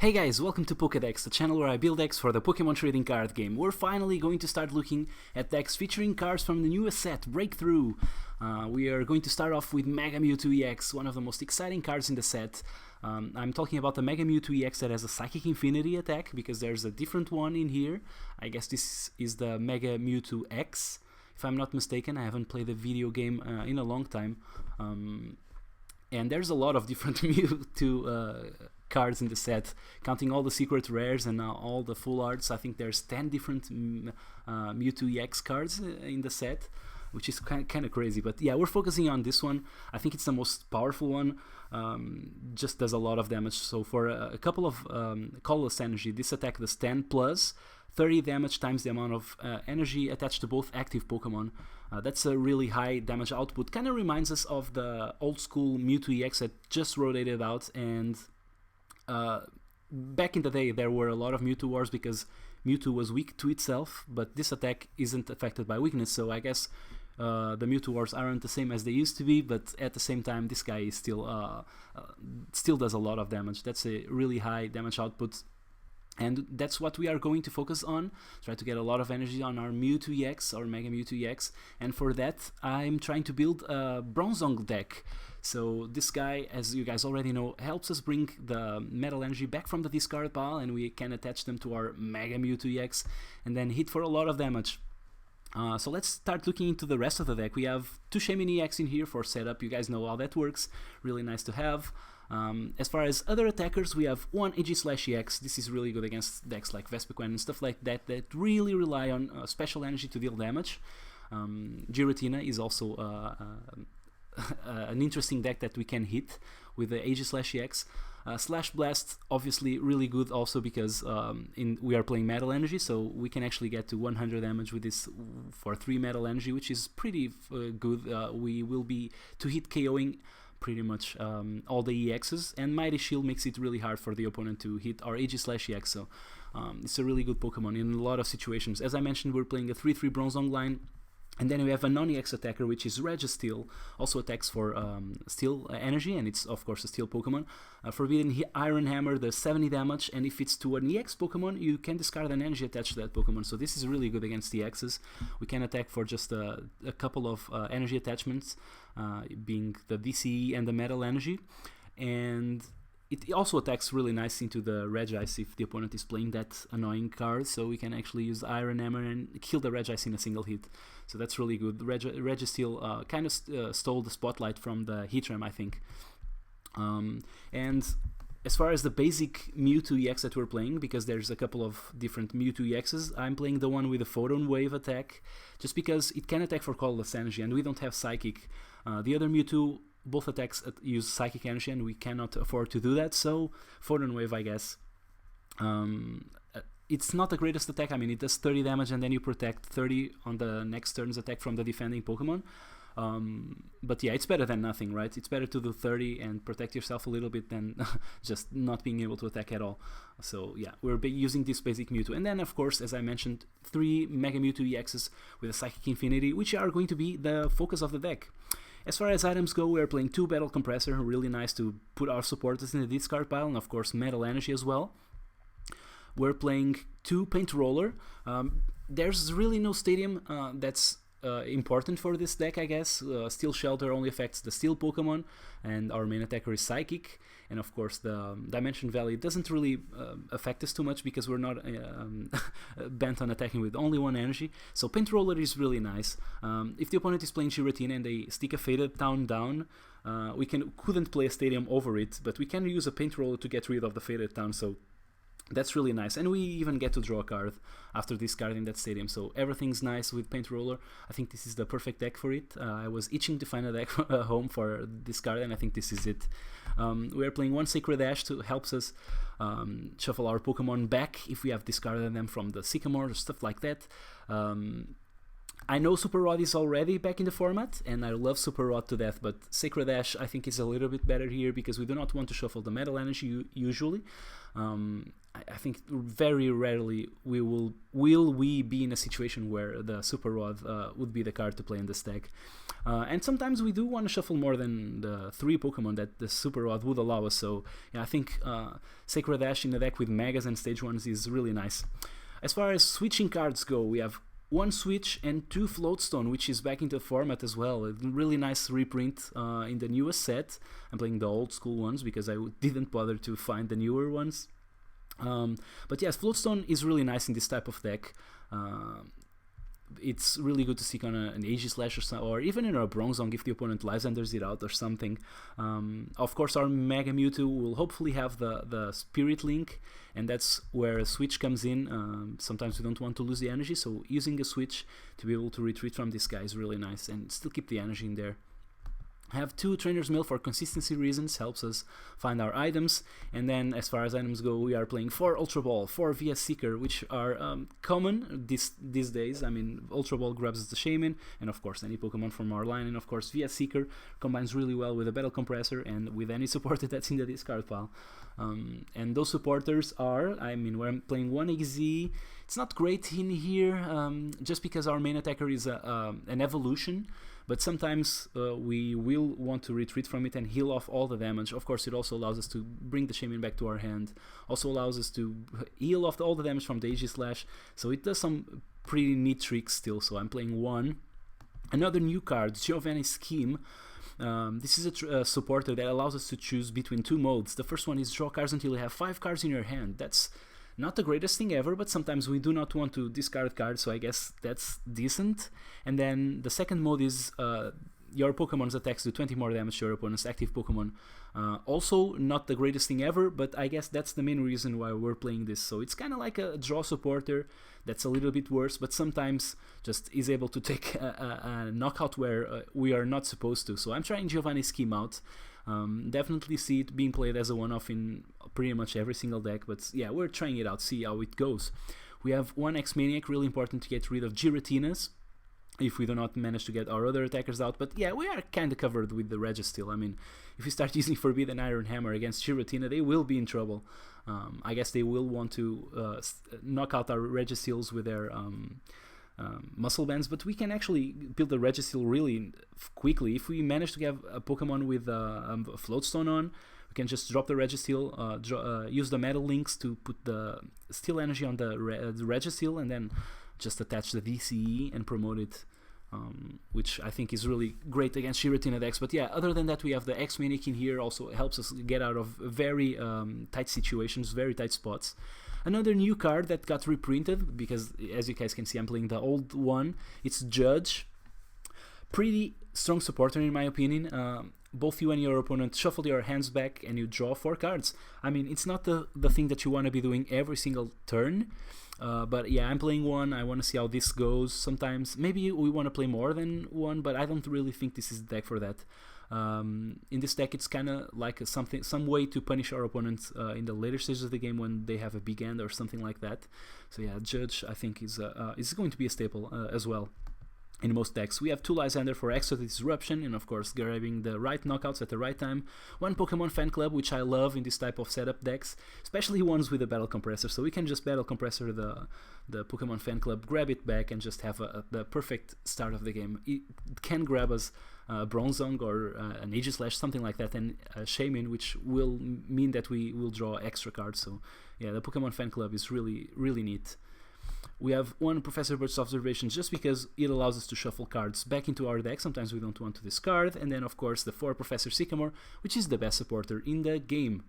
Hey guys, welcome to Pokédex, the channel where I build decks for the Pokemon trading card game. We're finally going to start looking at decks featuring cards from the newest set, Breakthrough. We are going to start off with Mega Mewtwo EX, one of the most exciting cards in the set. I'm talking about the Mega Mewtwo EX that has a Psychic Infinity attack, because there's a different one in here. I guess this is the Mega Mewtwo X, if I'm not mistaken. I haven't played the video game in a long time. And there's a lot of different Mewtwo cards in the set, counting all the secret rares and all the full arts. I think there's 10 different Mewtwo EX cards in the set, which is kind of crazy. But yeah, we're focusing on this one. I think it's the most powerful one. Just does a lot of damage. So for a couple of colorless energy, this attack does 10 plus 30 damage times the amount of energy attached to both active Pokemon. That's a really high damage output. Kind of reminds us of the old school Mewtwo EX that just rotated out, and back in the day there were a lot of Mewtwo wars because Mewtwo was weak to itself, but this attack isn't affected by weakness, so I guess the Mewtwo wars aren't the same as they used to be, but at the same time this guy is still does a lot of damage. That's a really high damage output, and that's what we are going to focus on. Try to get a lot of energy on our Mewtwo EX or Mega Mewtwo EX, and for that I'm trying to build a Bronzong deck. So this guy, as you guys already know, helps us bring the metal energy back from the discard pile, and we can attach them to our Mega Mewtwo EX and then hit for a lot of damage. So let's start looking into the rest of the deck. We have two Shaymin EX in here for setup. You guys know how that works. Really nice to have. As far as other attackers, we have one Aegislash-EX. This is really good against decks like Vespiquen and stuff like that that really rely on special energy to deal damage. Giratina is also an interesting deck that we can hit with the Aegislash-EX. Slash Blast, obviously really good also because we are playing metal energy, so we can actually get to 100 damage with this for 3 metal energy, which is pretty good. We will be to hit KOing pretty much all the EXs, and Mighty Shield makes it really hard for the opponent to hit our Aegislash-EX, so it's a really good Pokemon in a lot of situations. As I mentioned, we're playing a 3-3 Bronzong line. And then we have a non-EX attacker, which is Registeel, also attacks for steel energy, and it's of course a steel Pokemon. Forbidden Iron Hammer does 70 damage, and if it's to an EX Pokemon, you can discard an energy attached to that Pokemon, so this is really good against EXs. We can attack for just a couple of energy attachments, being the DCE and the metal energy, and it also attacks really nice into the Regice if the opponent is playing that annoying card, so we can actually use Iron Hammer and kill the Regice in a single hit. So that's really good. Registeel kind of stole the spotlight from the Heatran, I think. And as far as the basic Mewtwo EX that we're playing, because there's a couple of different Mewtwo EXs, I'm playing the one with the Photon Wave attack, just because it can attack for colorless energy, and we don't have Psychic. The other Mewtwo, both attacks use Psychic energy, and we cannot afford to do that, so Photon Wave, I guess. It's not the greatest attack. I mean, it does 30 damage, and then you protect 30 on the next turn's attack from the defending Pokemon. But yeah, it's better than nothing, right? It's better to do 30 and protect yourself a little bit than just not being able to attack at all. So yeah, we're using this basic Mewtwo. And then, of course, as I mentioned, 3 Mega Mewtwo EXs with a Psychic Infinity, which are going to be the focus of the deck. As far as items go, we're playing 2 Battle Compressor, really nice to put our supporters in the discard pile, and of course Metal Energy as well. We're playing 2 Paint Roller. There's really no Stadium that's important for this deck, I guess. Steel Shelter only affects the Steel Pokemon, and our main attacker is Psychic. And of course the Dimension Valley doesn't really affect us too much because we're not bent on attacking with only 1 energy. So Paint Roller is really nice. If the opponent is playing Giratina and they stick a Faded Town down, we couldn't play a Stadium over it, but we can use a Paint Roller to get rid of the Faded Town, so that's really nice. And we even get to draw a card after discarding that Stadium, so everything's nice with Paint Roller. I think this is the perfect deck for it. I was itching to find a deck home for this card, and I think this is it. We are playing 1 Sacred Ash to helps us shuffle our Pokemon back if we have discarded them from the Sycamore or stuff like that. I know Super Rod is already back in the format, and I love Super Rod to death, but Sacred Ash I think is a little bit better here because we do not want to shuffle the Metal Energy usually. I think very rarely will we be in a situation where the Super Rod would be the card to play in this deck. And sometimes we do want to shuffle more than the 3 Pokemon that the Super Rod would allow us. So yeah, I think Sacred Ash in a deck with Megas and Stage 1s is really nice. As far as switching cards go, we have 1 Switch and 2 Floatstone, which is back into format as well. A really nice reprint in the newest set. I'm playing the old school ones because I didn't bother to find the newer ones. But yes, Floatstone is really nice in this type of deck. It's really good to seek on an Aegislash or even in a Bronzong if the opponent Lysanders it out or something. Of course, our Mega Mewtwo will hopefully have the Spirit Link, and that's where a switch comes in. Sometimes we don't want to lose the energy, so using a switch to be able to retreat from this guy is really nice and still keep the energy in there. Have 2 Trainer's Mail for consistency reasons, helps us find our items. And then as far as items go, we are playing 4 Ultra Ball, 4 VS Seeker, which are common these days. I mean, Ultra Ball grabs the Shaman, and of course any Pokemon from our line, and of course VS Seeker combines really well with a Battle Compressor and with any supporter that's in the discard pile. And those supporters are, I mean, we're playing 1 XZ. It's not great in here, just because our main attacker is an evolution. But sometimes we will want to retreat from it and heal off all the damage. Of course, it also allows us to bring the Shaman back to our hand. Also allows us to heal off all the damage from the Aegislash. So it does some pretty neat tricks still. So I'm playing 1. Another new card, Giovanni's Scheme. This is a supporter that allows us to choose between 2 modes. The first one is draw cards until you have 5 cards in your hand. That's not the greatest thing ever, but sometimes we do not want to discard cards, so I guess that's decent. And then the second mode is your Pokemon's attacks do 20 more damage to your opponent's active Pokemon. Also not the greatest thing ever, but I guess that's the main reason why we're playing this. So it's kind of like a draw supporter that's a little bit worse, but sometimes just is able to take a knockout where we are not supposed to. So I'm trying Giovanni's Scheme out. Definitely see it being played as a one-off in pretty much every single deck, but yeah, we're trying it out, see how it goes. We have 1 X-Maniac, really important to get rid of Giratinas if we do not manage to get our other attackers out, but yeah, we are kind of covered with the Registeel. I mean, if we start using Forbidden Iron Hammer against Giratina, they will be in trouble. I guess they will want to knock out our Registeels with their muscle bands, but we can actually build a Registeel really quickly. If we manage to get a Pokemon with a Floatstone on, we can just drop the Registeel, use the Metal Links to put the Steel Energy on the Registeel, and then just attach the DCE and promote it, which I think is really great against Giratina decks. But yeah, other than that, we have the X-Maniac in here, also helps us get out of very tight situations, very tight spots. Another new card that got reprinted, because as you guys can see, I'm playing the old one. It's Judge. Pretty strong supporter in my opinion. Both you and your opponent shuffle your hands back and you draw 4 cards. I mean, it's not the thing that you want to be doing every single turn. But yeah, I'm playing 1. I want to see how this goes. Sometimes, maybe we want to play more than 1, but I don't really think this is the deck for that. In this deck, it's kind of like some way to punish our opponents in the later stages of the game when they have a big hand or something like that. So yeah, Judge I think is going to be a staple as well in most decks. We have 2 Lysander for extra disruption, and of course grabbing the right knockouts at the right time. 1 Pokemon Fan Club, which I love in this type of setup decks, especially ones with a Battle Compressor. So we can just Battle Compressor the Pokemon Fan Club, grab it back, and just have the perfect start of the game. It can grab us Bronzong or an Aegislash, something like that, and a Shaman, which will mean that we will draw extra cards. So yeah, the Pokemon Fan Club is really, really neat. We have 1 Professor Birch's Observation just because it allows us to shuffle cards back into our deck. Sometimes we don't want to discard. And then, of course, the 4 Professor Sycamore, which is the best supporter in the game.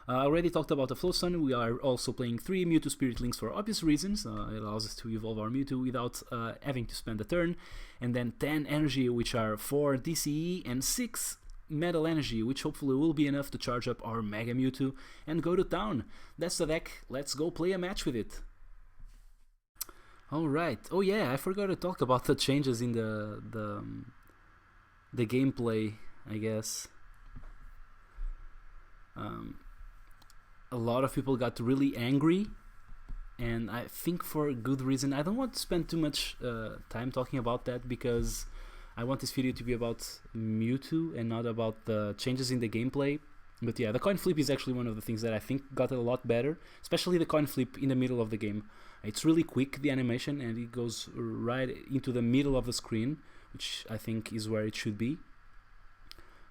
I already talked about the Floatstone. We are also playing 3 Mewtwo Spirit Links for obvious reasons. It allows us to evolve our Mewtwo without having to spend a turn. And then 10 Energy, which are 4 DCE, and 6 Metal Energy, which hopefully will be enough to charge up our Mega Mewtwo and go to town. That's the deck. Let's go play a match with it. Alright, oh yeah, I forgot to talk about the changes in the gameplay, I guess. A lot of people got really angry, and I think for good reason. I don't want to spend too much time talking about that, because I want this video to be about Mewtwo and not about the changes in the gameplay. But yeah, the coin flip is actually one of the things that I think got a lot better, especially the coin flip in the middle of the game. It's really quick, the animation, and it goes right into the middle of the screen, which I think is where it should be.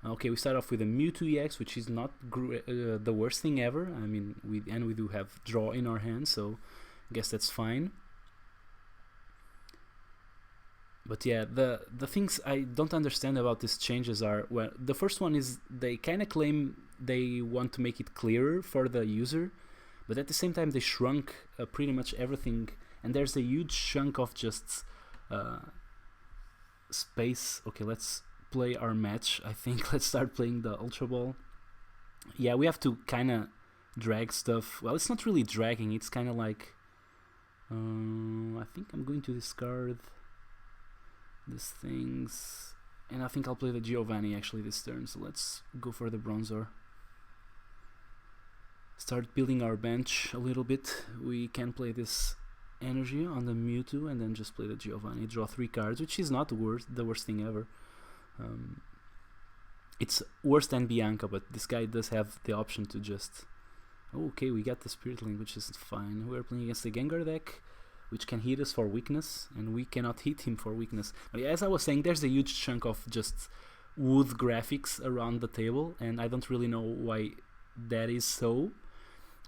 Okay, we start off with a Mewtwo EX, which is not the worst thing ever. I mean, we do have draw in our hands, so I guess that's fine. But yeah, the things I don't understand about these changes are, well, the first one is they kind of claim they want to make it clearer for the user, but at the same time they shrunk pretty much everything, and there's a huge chunk of just space. Okay, let's play our match. I think let's start playing the Ultra Ball. Yeah, we have to kind of drag stuff. Well, it's not really dragging, it's kind of like I think I'm going to discard these things, and I think I'll play the Giovanni actually this turn, so let's go for the Bronzor. Start building our bench a little bit. We can play this energy on the Mewtwo and then just play the Giovanni, draw 3 cards, which is not the worst thing ever. It's worse than Bianca, but this guy does have the option to just... Okay, we got the Spirit Link, which is fine. We're playing against the Gengar deck, which can hit us for weakness, and we cannot hit him for weakness. But yeah, as I was saying, there's a huge chunk of just wood graphics around the table, and I don't really know why that is so.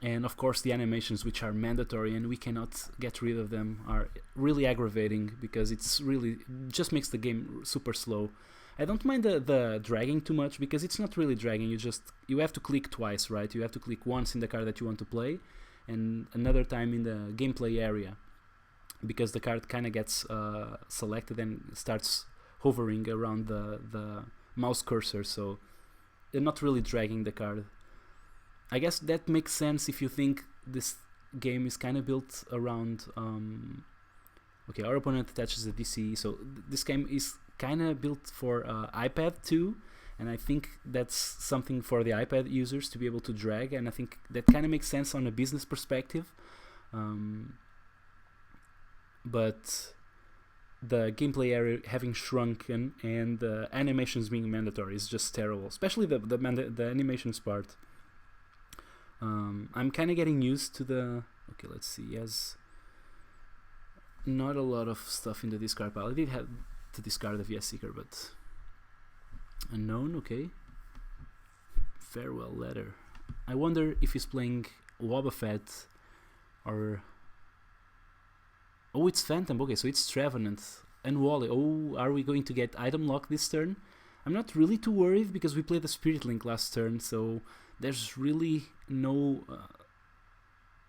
And of course the animations, which are mandatory and we cannot get rid of them, are really aggravating, because it's really just makes the game super slow. I don't mind the dragging too much, because it's not really dragging. You have to click twice, right? You have to click once in the card that you want to play and another time in the gameplay area, because the card kind of gets selected and starts hovering around the mouse cursor, so they're not really dragging the card. I guess that makes sense if you think this game is kind of built around... okay, our opponent attaches a DC, so this game is kind of built for iPad too, and I think that's something for the iPad users to be able to drag, and I think that kind of makes sense on a business perspective. But the gameplay area having shrunken and the animations being mandatory is just terrible, especially the animations part. I'm kind of getting used to the... Okay, let's see. He has not a lot of stuff in the discard pile. I did have to discard the VS Seeker, but... Unknown, okay. Farewell Letter. I wonder if he's playing Wobbuffet or... Oh, it's Phantom. Okay, so it's Trevenant and Wally. Oh, are we going to get item lock this turn? I'm not really too worried, because we played the Spirit Link last turn, so there's really no...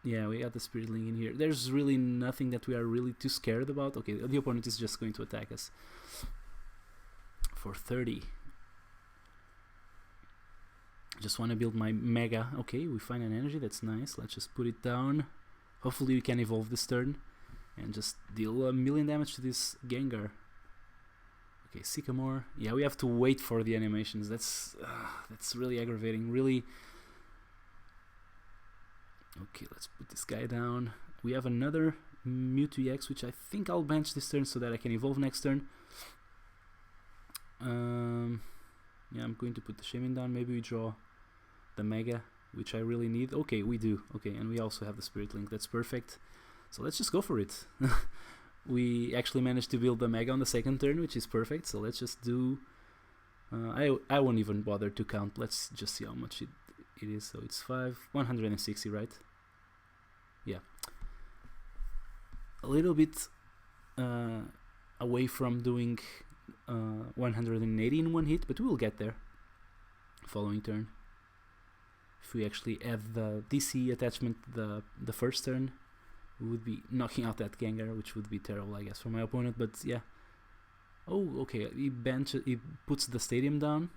yeah, we got the Spirit Link in here. There's really nothing that we are really too scared about. Okay, the opponent is just going to attack us for 30. Just want to build my Mega. Okay, we find an energy, that's nice. Let's just put it down. Hopefully we can evolve this turn and just deal 1,000,000 damage to this Gengar. Okay, Sycamore. Yeah, we have to wait for the animations. That's really aggravating. Really. Okay, let's put this guy down. We have another Mewtwo EX, which I think I'll bench this turn so that I can evolve next turn. Yeah, I'm going to put the Shaman down. Maybe we draw the Mega, which I really need. Okay, we do. Okay, and we also have the Spirit Link. That's perfect. So let's just go for it. We actually managed to build the Mega on the second turn, which is perfect. So let's just do... I won't even bother to count. Let's just see how much it is. So it's 160, right? Yeah. A little bit away from doing 180 in one hit, but we will get there. Following turn. If we actually add the DC attachment the first turn, we would be knocking out that Gengar, which would be terrible, I guess, for my opponent, but yeah. Oh, okay, he puts the stadium down,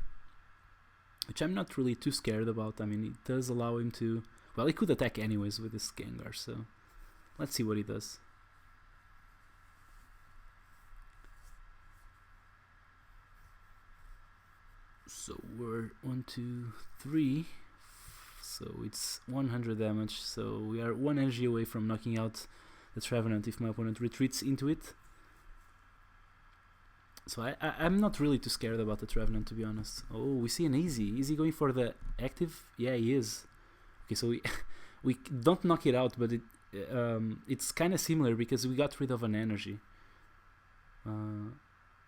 which I'm not really too scared about. I mean, it does allow him to... Well, he could attack anyways with this Gengar, so let's see what he does. So we're 1, 2, 3... So it's 100 damage, so we are 1 energy away from knocking out the Trevenant if my opponent retreats into it. So I'm not really too scared about the Trevenant, to be honest. Oh, we see an Easy. Is he going for the active? Yeah, he is. Okay, so we we don't knock it out, but it's kind of similar because we got rid of an energy.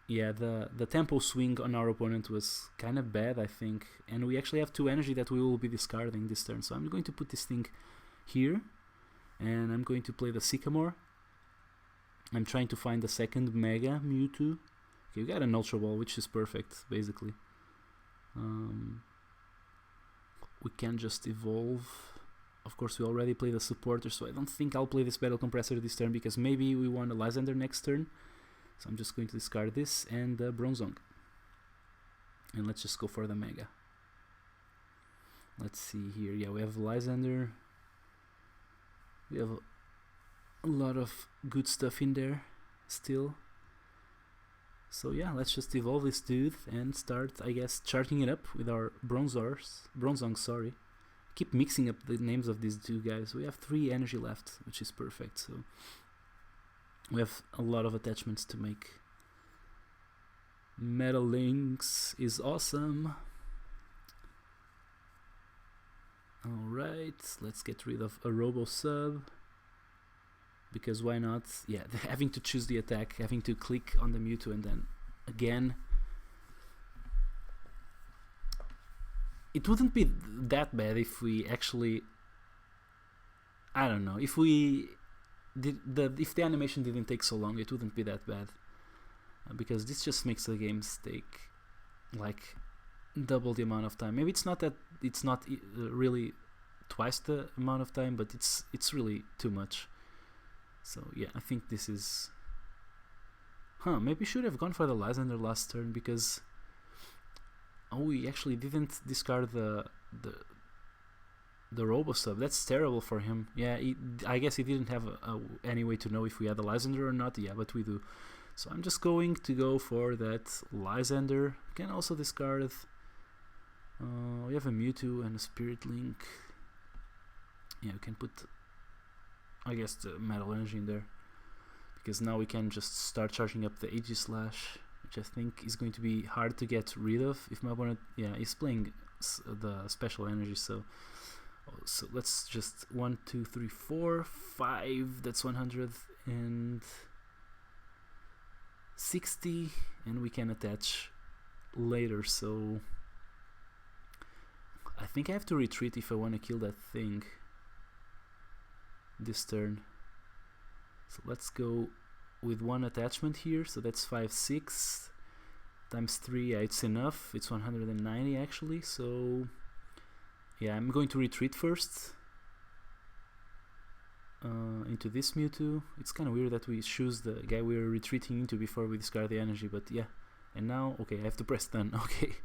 Yeah, the tempo swing on our opponent was kind of bad, I think, and we actually have 2 energy that we will be discarding this turn. So I'm going to put this thing here, and I'm going to play the Sycamore. I'm trying to find the second Mega Mewtwo. Okay, we got an Ultra Ball, which is perfect, basically. We can just evolve. Of course, we already played the Supporter, so I don't think I'll play this Battle Compressor this turn, because maybe we want a Lysander next turn. So I'm just going to discard this and Bronzong. And let's just go for the Mega. Let's see here. Yeah, we have Lysander. We have a lot of good stuff in there still. So yeah, let's just evolve this dude and start, I guess, charging it up with our Bronzong, sorry. Keep mixing up the names of these 2 guys. We have 3 energy left, which is perfect. So we have a lot of attachments to make. Metal Lynx is awesome. Alright, let's get rid of a Robo Sub. Because why not? Yeah, having to choose the attack, having to click on the Mewtwo and then again. It wouldn't be that bad if we actually, I don't know, if we did if the animation didn't take so long, it wouldn't be that bad. Because this just makes the games take like double the amount of time. Maybe it's not really twice the amount of time, but it's really too much. So yeah, I think this is... maybe should have gone for the Lysander last turn, because... Oh, we actually didn't discard the Robo-Sub. That's terrible for him. Yeah, I guess he didn't have any way to know if we had the Lysander or not. Yeah, but we do. So I'm just going to go for that Lysander. Can also discard... we have a Mewtwo and a Spirit Link. Yeah, we can put... I guess the Metal Energy in there, because now we can just start charging up the Aegislash, which I think is going to be hard to get rid of if my opponent, is playing the special energy. So let's just 1, 2, 3, 4, 5. That's 160, and we can attach later. So I think I have to retreat if I want to kill that thing this turn. So let's go with 1 attachment here. So that's 5, 6 times 3. Yeah, it's enough. It's 190 actually. So yeah, I'm going to retreat first into this Mewtwo. It's kind of weird that we choose the guy we were retreating into before we discard the energy, but yeah. And now, okay, I have to press done. Okay.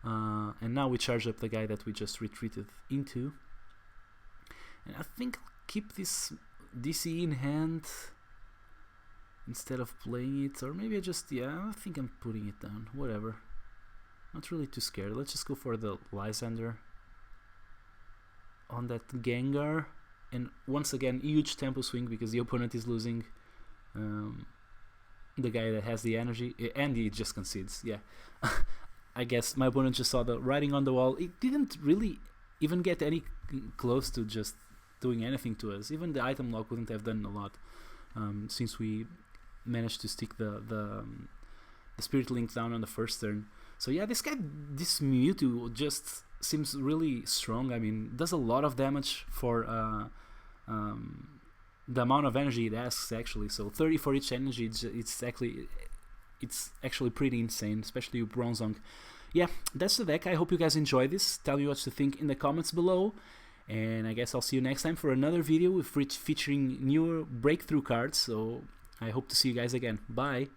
And now we charge up the guy that we just retreated into. And I think keep this DC in hand instead of playing it, or maybe I think I'm putting it down, whatever. Not really too scared. Let's just go for the Lysander on that Gengar, and once again huge tempo swing because the opponent is losing the guy that has the energy, and he just concedes. Yeah. I guess my opponent just saw the writing on the wall. It didn't really even get any close to just doing anything to us. Even the item lock wouldn't have done a lot, since we managed to stick the Spirit Link down on the first turn. So yeah, this Mewtwo just seems really strong. I mean, does a lot of damage for the amount of energy it asks actually. So 30 for each energy, it's actually pretty insane, especially with Bronzong. Yeah, that's the deck. I hope you guys enjoy this. Tell me what you think in the comments below. And I guess I'll see you next time for another video featuring newer breakthrough cards. So I hope to see you guys again. Bye!